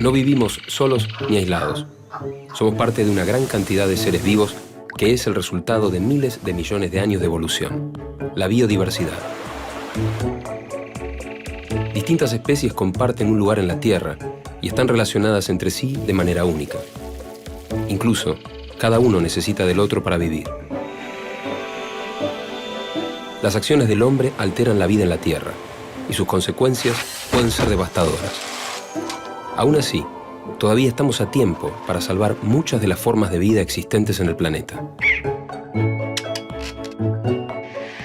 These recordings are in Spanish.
No vivimos solos ni aislados. Somos parte de una gran cantidad de seres vivos que es el resultado de miles de millones de años de evolución. La biodiversidad. Distintas especies comparten un lugar en la Tierra y están relacionadas entre sí de manera única. Incluso, cada uno necesita del otro para vivir. Las acciones del hombre alteran la vida en la Tierra y sus consecuencias pueden ser devastadoras. Aún así, todavía estamos a tiempo para salvar muchas de las formas de vida existentes en el planeta.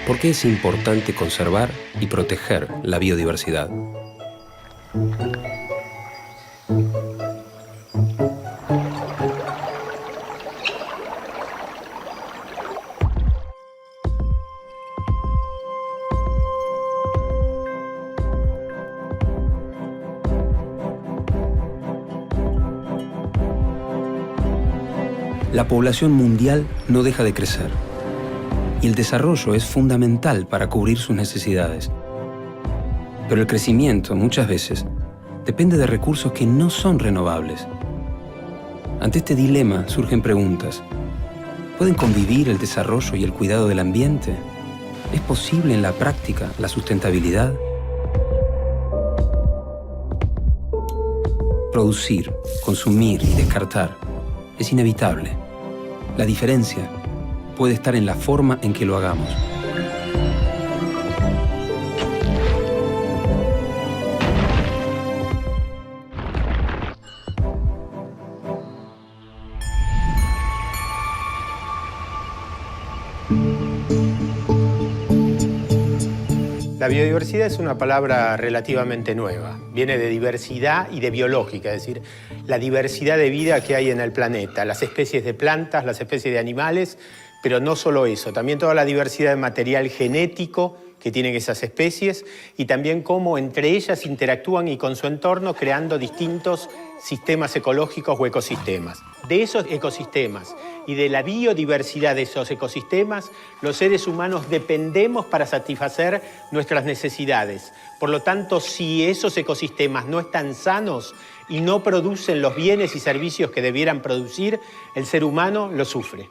¿Por qué es importante conservar y proteger la biodiversidad? La población mundial no deja de crecer y el desarrollo es fundamental para cubrir sus necesidades. Pero el crecimiento, muchas veces, depende de recursos que no son renovables. Ante este dilema surgen preguntas. ¿Pueden convivir el desarrollo y el cuidado del ambiente? ¿Es posible en la práctica la sustentabilidad? Producir, consumir y descartar es inevitable. La diferencia puede estar en la forma en que lo hagamos. La biodiversidad es una palabra relativamente nueva. Viene de diversidad y de biológica, es decir, la diversidad de vida que hay en el planeta, las especies de plantas, las especies de animales, pero no solo eso, también toda la diversidad de material genético que tienen esas especies y también cómo entre ellas interactúan y con su entorno creando distintos sistemas ecológicos o ecosistemas. De esos ecosistemas y de la biodiversidad de esos ecosistemas, los seres humanos dependemos para satisfacer nuestras necesidades. Por lo tanto, si esos ecosistemas no están sanos y no producen los bienes y servicios que debieran producir, el ser humano lo sufre.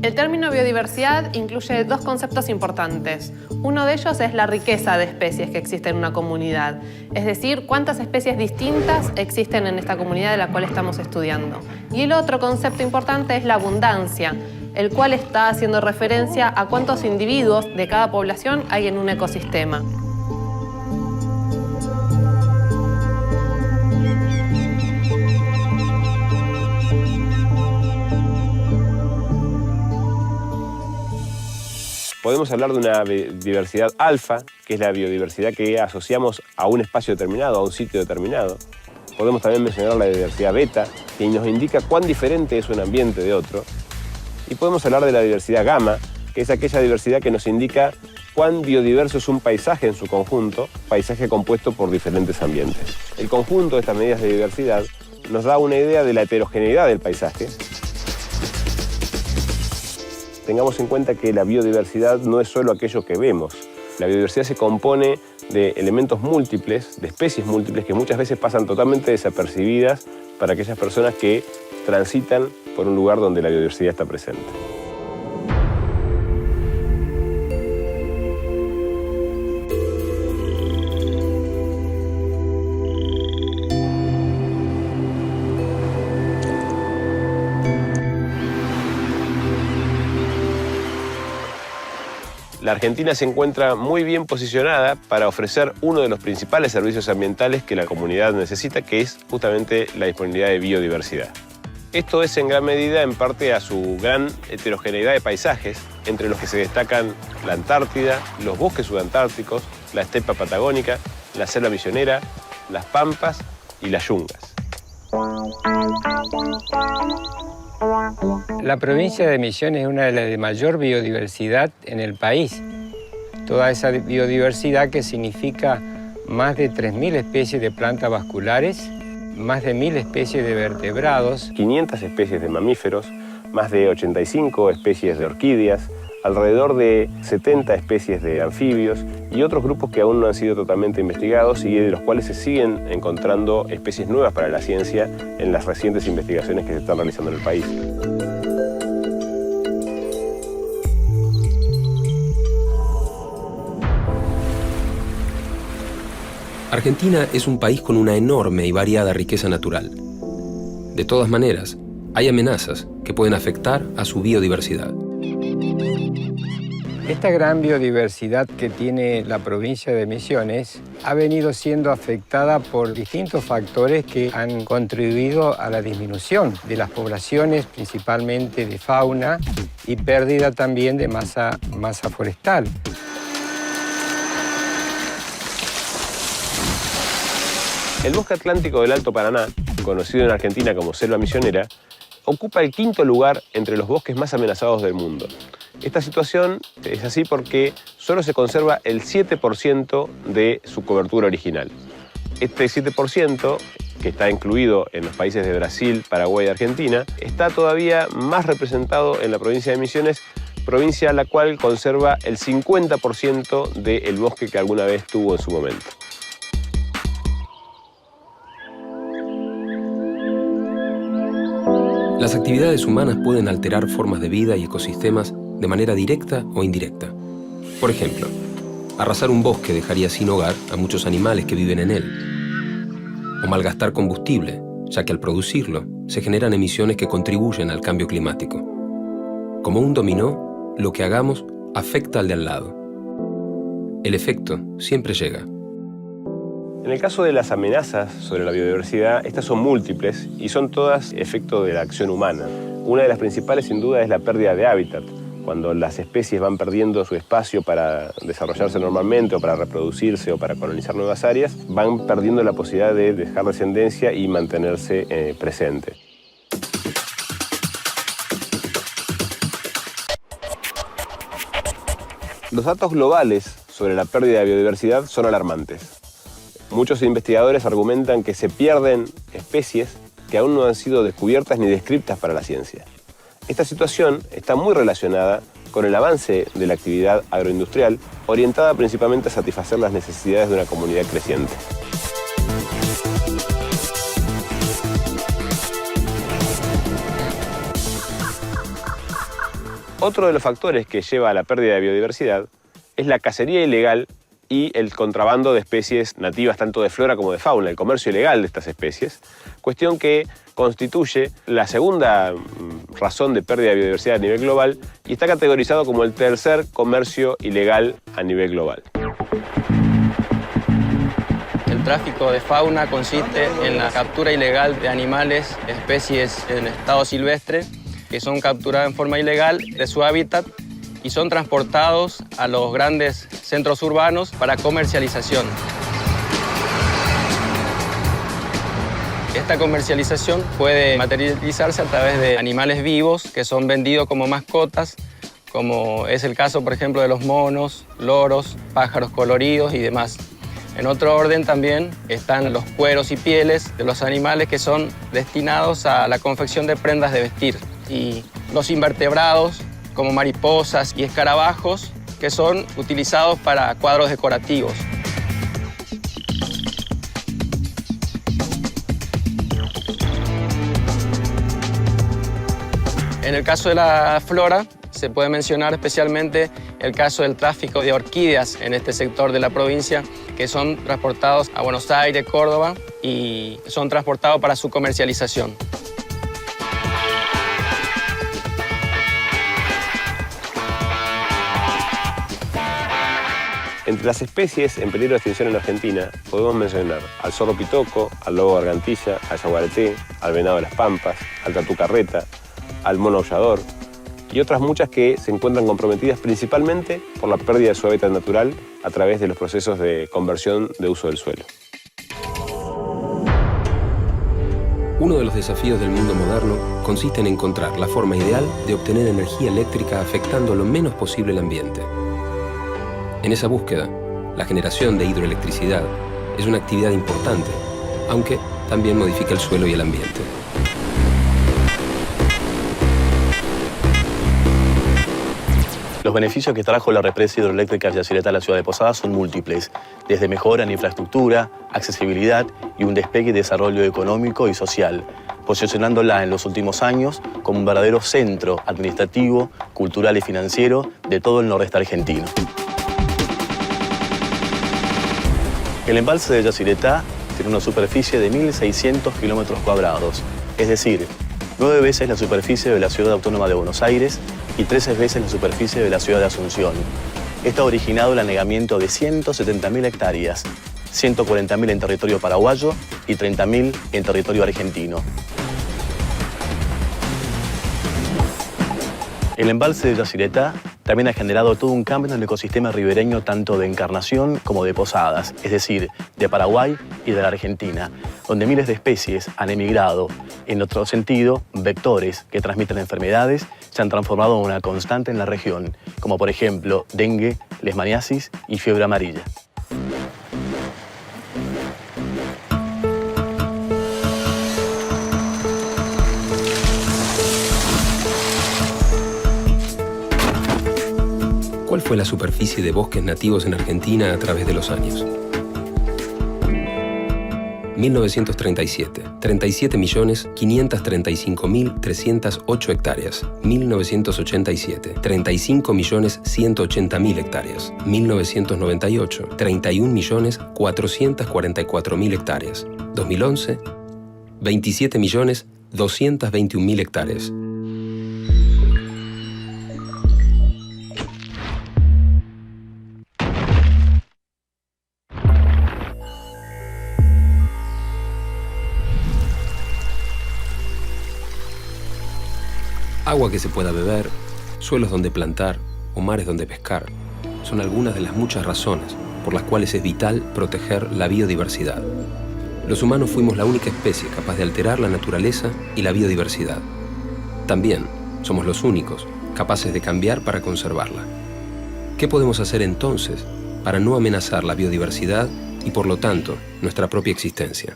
El término biodiversidad incluye dos conceptos importantes. Uno de ellos es la riqueza de especies que existe en una comunidad, es decir, cuántas especies distintas existen en esta comunidad de la cual estamos estudiando. Y el otro concepto importante es la abundancia, el cual está haciendo referencia a cuántos individuos de cada población hay en un ecosistema. Podemos hablar de una biodiversidad alfa, que es la biodiversidad que asociamos a un espacio determinado, a un sitio determinado. Podemos también mencionar la diversidad beta, que nos indica cuán diferente es un ambiente de otro. Y podemos hablar de la diversidad gamma, que es aquella diversidad que nos indica cuán biodiverso es un paisaje en su conjunto, paisaje compuesto por diferentes ambientes. El conjunto de estas medidas de diversidad nos da una idea de la heterogeneidad del paisaje. Tengamos en cuenta que la biodiversidad no es solo aquello que vemos. La biodiversidad se compone de elementos múltiples, de especies múltiples, que muchas veces pasan totalmente desapercibidas para aquellas personas que transitan por un lugar donde la biodiversidad está presente. La Argentina se encuentra muy bien posicionada para ofrecer uno de los principales servicios ambientales que la comunidad necesita, que es justamente la disponibilidad de biodiversidad. Esto es en gran medida en parte a su gran heterogeneidad de paisajes, entre los que se destacan la Antártida, los bosques subantárticos, la estepa patagónica, la selva misionera, las pampas y las yungas. La provincia de Misiones es una de las de mayor biodiversidad en el país. Toda esa biodiversidad que significa más de 3.000 especies de plantas vasculares, más de 1.000 especies de vertebrados, 500 especies de mamíferos, más de 85 especies de orquídeas, alrededor de 70 especies de anfibios y otros grupos que aún no han sido totalmente investigados y de los cuales se siguen encontrando especies nuevas para la ciencia en las recientes investigaciones que se están realizando en el país. Argentina es un país con una enorme y variada riqueza natural. De todas maneras, hay amenazas que pueden afectar a su biodiversidad. Esta gran biodiversidad que tiene la provincia de Misiones ha venido siendo afectada por distintos factores que han contribuido a la disminución de las poblaciones, principalmente de fauna, y pérdida también de masa forestal. El bosque atlántico del Alto Paraná, conocido en Argentina como selva misionera, ocupa el 5º lugar entre los bosques más amenazados del mundo. Esta situación es así porque solo se conserva el 7% de su cobertura original. Este 7%, que está incluido en los países de Brasil, Paraguay y Argentina, está todavía más representado en la provincia de Misiones, provincia la cual conserva el 50% del bosque que alguna vez tuvo en su momento. Las actividades humanas pueden alterar formas de vida y ecosistemas de manera directa o indirecta. Por ejemplo, arrasar un bosque dejaría sin hogar a muchos animales que viven en él. O malgastar combustible, ya que al producirlo se generan emisiones que contribuyen al cambio climático. Como un dominó, lo que hagamos afecta al de al lado. El efecto siempre llega. En el caso de las amenazas sobre la biodiversidad, estas son múltiples y son todas efecto de la acción humana. Una de las principales, sin duda, es la pérdida de hábitat. Cuando las especies van perdiendo su espacio para desarrollarse normalmente o para reproducirse o para colonizar nuevas áreas, van perdiendo la posibilidad de dejar descendencia y mantenerse presentes. Los datos globales sobre la pérdida de biodiversidad son alarmantes. Muchos investigadores argumentan que se pierden especies que aún no han sido descubiertas ni descritas para la ciencia. Esta situación está muy relacionada con el avance de la actividad agroindustrial, orientada principalmente a satisfacer las necesidades de una comunidad creciente. Otro de los factores que lleva a la pérdida de biodiversidad es la cacería ilegal y el contrabando de especies nativas tanto de flora como de fauna, el comercio ilegal de estas especies, cuestión que constituye la segunda razón de pérdida de biodiversidad a nivel global y está categorizado como el tercer comercio ilegal a nivel global. El tráfico de fauna consiste en la captura ilegal de animales, especies en estado silvestre, que son capturadas en forma ilegal de su hábitat y son transportados a los grandes centros urbanos para comercialización. Esta comercialización puede materializarse a través de animales vivos que son vendidos como mascotas, como es el caso, por ejemplo, de los monos, loros, pájaros coloridos y demás. En otro orden también están los cueros y pieles de los animales que son destinados a la confección de prendas de vestir. Y los invertebrados, como mariposas y escarabajos, que son utilizados para cuadros decorativos. En el caso de la flora, se puede mencionar especialmente el caso del tráfico de orquídeas en este sector de la provincia, que son transportados a Buenos Aires, Córdoba, y son transportados para su comercialización. Entre las especies en peligro de extinción en Argentina podemos mencionar al zorro pitoco, al lobo gargantilla, al yaguareté, al venado de las pampas, al tatú carreta, al mono aullador y otras muchas que se encuentran comprometidas principalmente por la pérdida de su hábitat natural a través de los procesos de conversión de uso del suelo. Uno de los desafíos del mundo moderno consiste en encontrar la forma ideal de obtener energía eléctrica afectando lo menos posible el ambiente. En esa búsqueda, la generación de hidroelectricidad es una actividad importante, aunque también modifica el suelo y el ambiente. Los beneficios que trajo la represa hidroeléctrica Yacyretá a la ciudad de Posadas son múltiples, desde mejora en infraestructura, accesibilidad y un despegue y desarrollo económico y social, posicionándola en los últimos años como un verdadero centro administrativo, cultural y financiero de todo el nordeste argentino. El embalse de Yacyretá tiene una superficie de 1.600 kilómetros cuadrados, es decir, 9 veces la superficie de la Ciudad Autónoma de Buenos Aires y 13 veces la superficie de la ciudad de Asunción. Esto ha originado el anegamiento de 170.000 hectáreas, 140.000 en territorio paraguayo y 30.000 en territorio argentino. El embalse de Yacyretá también ha generado todo un cambio en el ecosistema ribereño tanto de Encarnación como de Posadas, es decir, de Paraguay y de la Argentina, donde miles de especies han emigrado. En otro sentido, vectores que transmiten enfermedades se han transformado en una constante en la región, como por ejemplo dengue, leishmaniasis y fiebre amarilla. ¿Cuál fue la superficie de bosques nativos en Argentina a través de los años? 1937, 37.535.308 hectáreas. 1987, 35.180.000 hectáreas. 1998, 31.444.000 hectáreas. 2011, 27.221.000 hectáreas. Agua que se pueda beber, suelos donde plantar o mares donde pescar son algunas de las muchas razones por las cuales es vital proteger la biodiversidad. Los humanos fuimos la única especie capaz de alterar la naturaleza y la biodiversidad. También somos los únicos capaces de cambiar para conservarla. ¿Qué podemos hacer entonces para no amenazar la biodiversidad y, por lo tanto, nuestra propia existencia?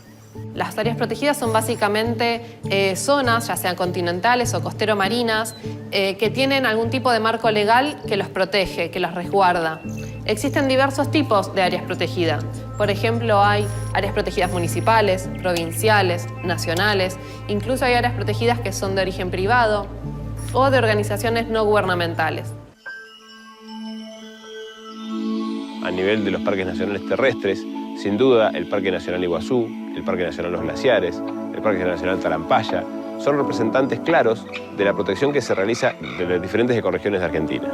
Las áreas protegidas son básicamente zonas, ya sean continentales o costero-marinas, que tienen algún tipo de marco legal que los protege, que los resguarda. Existen diversos tipos de áreas protegidas. Por ejemplo, hay áreas protegidas municipales, provinciales, nacionales. Incluso hay áreas protegidas que son de origen privado o de organizaciones no gubernamentales. A nivel de los parques nacionales terrestres, sin duda, el Parque Nacional Iguazú, el Parque Nacional Los Glaciares, el Parque Nacional Talampaya, son representantes claros de la protección que se realiza de las diferentes ecorregiones de Argentina.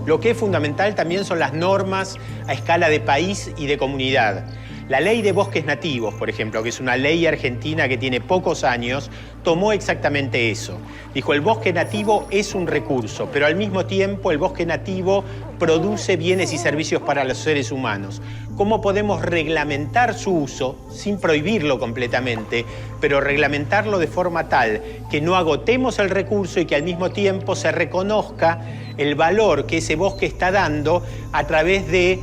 Lo que es fundamental también son las normas a escala de país y de comunidad. La Ley de Bosques Nativos, por ejemplo, que es una ley argentina que tiene pocos años, tomó exactamente eso. Dijo, el bosque nativo es un recurso, pero al mismo tiempo el bosque nativo produce bienes y servicios para los seres humanos. ¿Cómo podemos reglamentar su uso sin prohibirlo completamente, pero reglamentarlo de forma tal que no agotemos el recurso y que al mismo tiempo se reconozca el valor que ese bosque está dando a través de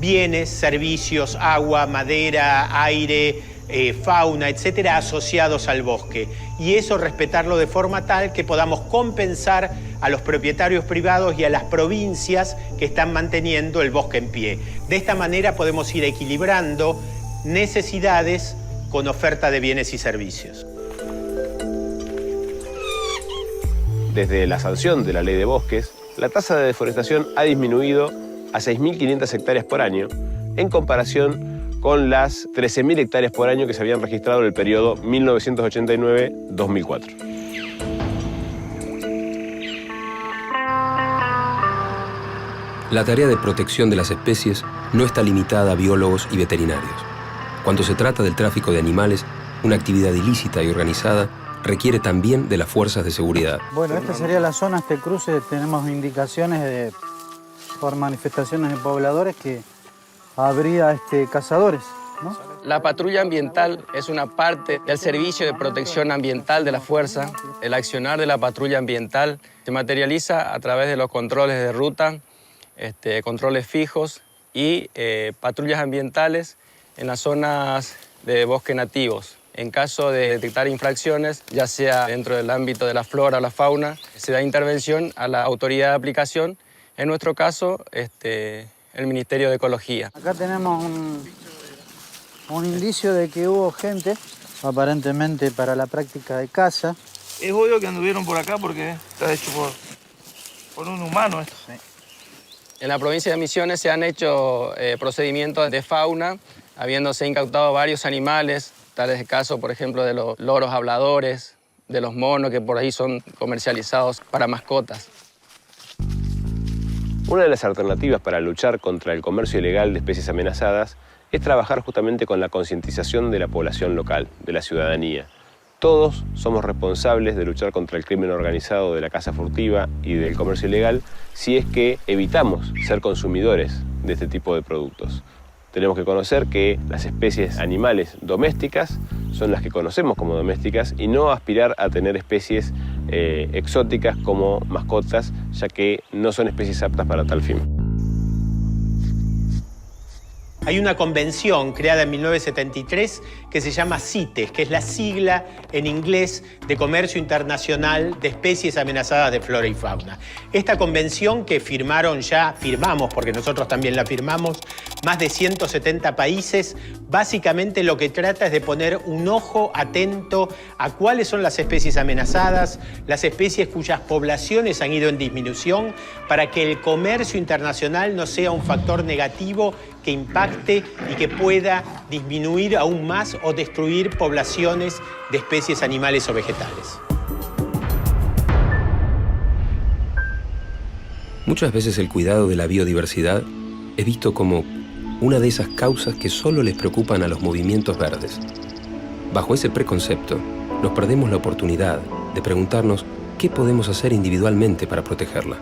bienes, servicios, agua, madera, aire, fauna, etcétera, asociados al bosque? Y eso respetarlo de forma tal que podamos compensar a los propietarios privados y a las provincias que están manteniendo el bosque en pie. De esta manera podemos ir equilibrando necesidades con oferta de bienes y servicios. Desde la sanción de la Ley de Bosques, la tasa de deforestación ha disminuido a 6.500 hectáreas por año, en comparación con las 13.000 hectáreas por año que se habían registrado en el periodo 1989-2004. La tarea de protección de las especies no está limitada a biólogos y veterinarios. Cuando se trata del tráfico de animales, una actividad ilícita y organizada requiere también de las fuerzas de seguridad. Bueno, esta sería la zona, este cruce, tenemos indicaciones por manifestaciones de pobladores que habría cazadores, ¿no? La patrulla ambiental es una parte del servicio de protección ambiental de la Fuerza. El accionar de la patrulla ambiental se materializa a través de los controles de ruta, controles fijos y patrullas ambientales en las zonas de bosque nativos. En caso de detectar infracciones, ya sea dentro del ámbito de la flora o la fauna, se da intervención a la autoridad de aplicación, en nuestro caso, el Ministerio de Ecología. Acá tenemos un indicio de que hubo gente, aparentemente para la práctica de caza. Es obvio que anduvieron por acá porque está hecho por un humano esto. Sí. En la provincia de Misiones se han hecho procedimientos de fauna, habiéndose incautado varios animales, tales de caso, por ejemplo, de los loros habladores, de los monos que por ahí son comercializados para mascotas. Una de las alternativas para luchar contra el comercio ilegal de especies amenazadas es trabajar justamente con la concientización de la población local, de la ciudadanía. Todos somos responsables de luchar contra el crimen organizado de la caza furtiva y del comercio ilegal si es que evitamos ser consumidores de este tipo de productos. Tenemos que conocer que las especies animales domésticas son las que conocemos como domésticas y no aspirar a tener especies exóticas como mascotas, ya que no son especies aptas para tal fin. Hay una convención creada en 1973 que se llama CITES, que es la sigla en inglés de Comercio Internacional de Especies Amenazadas de Flora y Fauna. Esta convención que firmamos, porque nosotros también la firmamos, más de 170 países, básicamente lo que trata es de poner un ojo atento a cuáles son las especies amenazadas, las especies cuyas poblaciones han ido en disminución, para que el comercio internacional no sea un factor negativo que impacte y que pueda disminuir aún más o destruir poblaciones de especies animales o vegetales. Muchas veces el cuidado de la biodiversidad es visto como una de esas causas que solo les preocupan a los movimientos verdes. Bajo ese preconcepto, nos perdemos la oportunidad de preguntarnos qué podemos hacer individualmente para protegerla.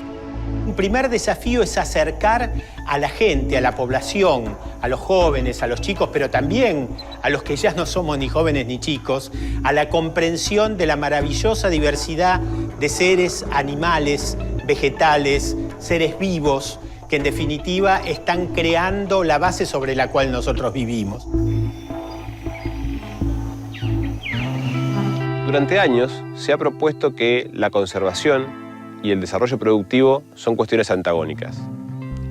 Un primer desafío es acercar a la gente, a la población, a los jóvenes, a los chicos, pero también a los que ya no somos ni jóvenes ni chicos, a la comprensión de la maravillosa diversidad de seres animales, vegetales, seres vivos, que en definitiva están creando la base sobre la cual nosotros vivimos. Durante años se ha propuesto que la conservación y el desarrollo productivo son cuestiones antagónicas.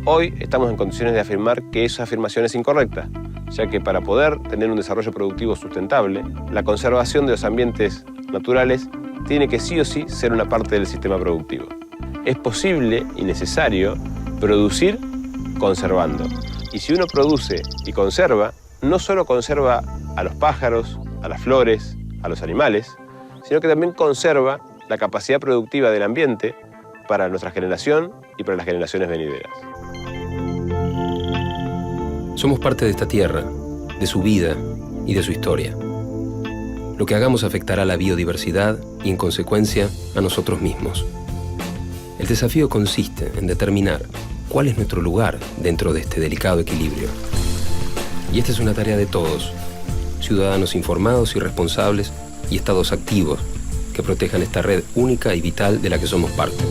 Hoy estamos en condiciones de afirmar que esa afirmación es incorrecta, ya que para poder tener un desarrollo productivo sustentable, la conservación de los ambientes naturales tiene que sí o sí ser una parte del sistema productivo. Es posible y necesario producir conservando. Y si uno produce y conserva, no solo conserva a los pájaros, a las flores, a los animales, sino que también conserva la capacidad productiva del ambiente para nuestra generación y para las generaciones venideras. Somos parte de esta tierra, de su vida y de su historia. Lo que hagamos afectará a la biodiversidad y, en consecuencia, a nosotros mismos. El desafío consiste en determinar cuál es nuestro lugar dentro de este delicado equilibrio. Y esta es una tarea de todos, ciudadanos informados y responsables y estados activos que protejan esta red única y vital de la que somos parte.